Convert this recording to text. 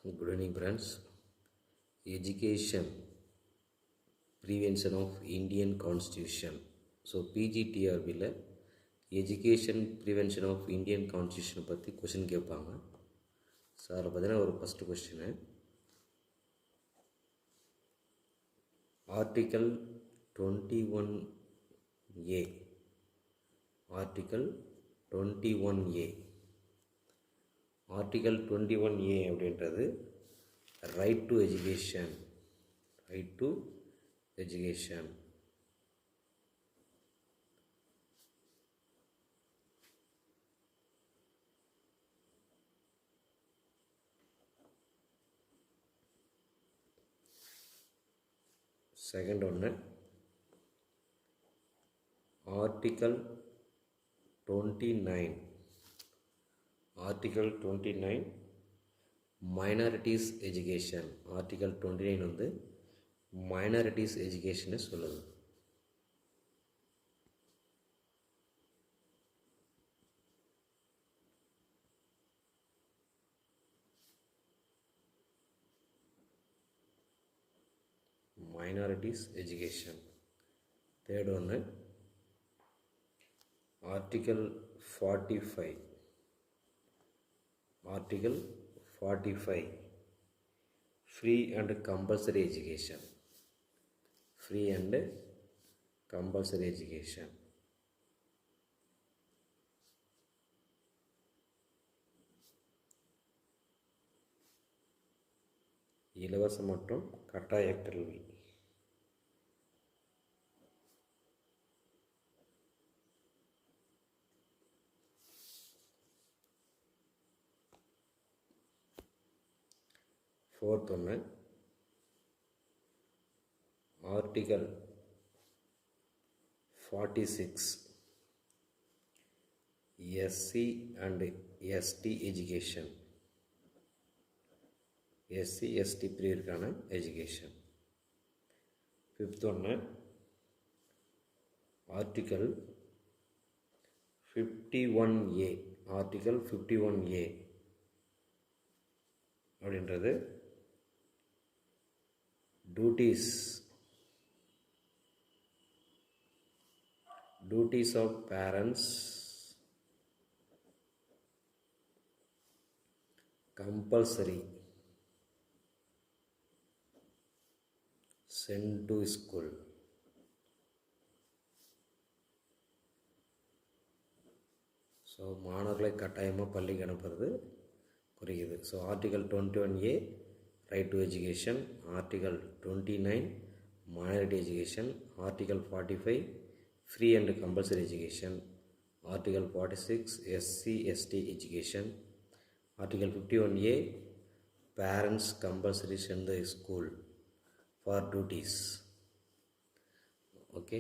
Good evening, friends. Education Prevention of Indian Constitution. So PGTRBல education prevention of Indian கான்ஸ்டியூஷனை பற்றி question கேட்பாங்க. So அதில் பார்த்தீங்கன்னா ஒரு first question, article 21A article 21A article 21A அப்படின்றது right to education. Right to education. Second ஒன்று, article 29 article 29 minorities education. Article 29 வந்து மைனாரிட்டிஸ் எஜுகேஷனை சொல்லுது. Minorities education. தேர்ட் ஒன்று, article 45 article 45 free and compulsory education. Free and compulsory education. இலவச மற்றும் கட்டாய கல்வி. ஃபோர்த் ஒன்று, article 46 SC and ST education. SC ST பிரிவிற்கான எஜுகேஷன். ஃபிஃப்த் ஒன்று, ஆர்டிக்கல் 51A ஆர்டிக்கல் 51A அப்படின்றது duties of parents compulsory send to school. So மாணவர்களை கட்டாயமாக பள்ளிக்கு அனுப்புறது குறிக்குது. So article 21A right to education, article 29 minority education, article 45 free and compulsory education, article 46 SC ST education, article 51A parents compulsory send the school for duties. Okay.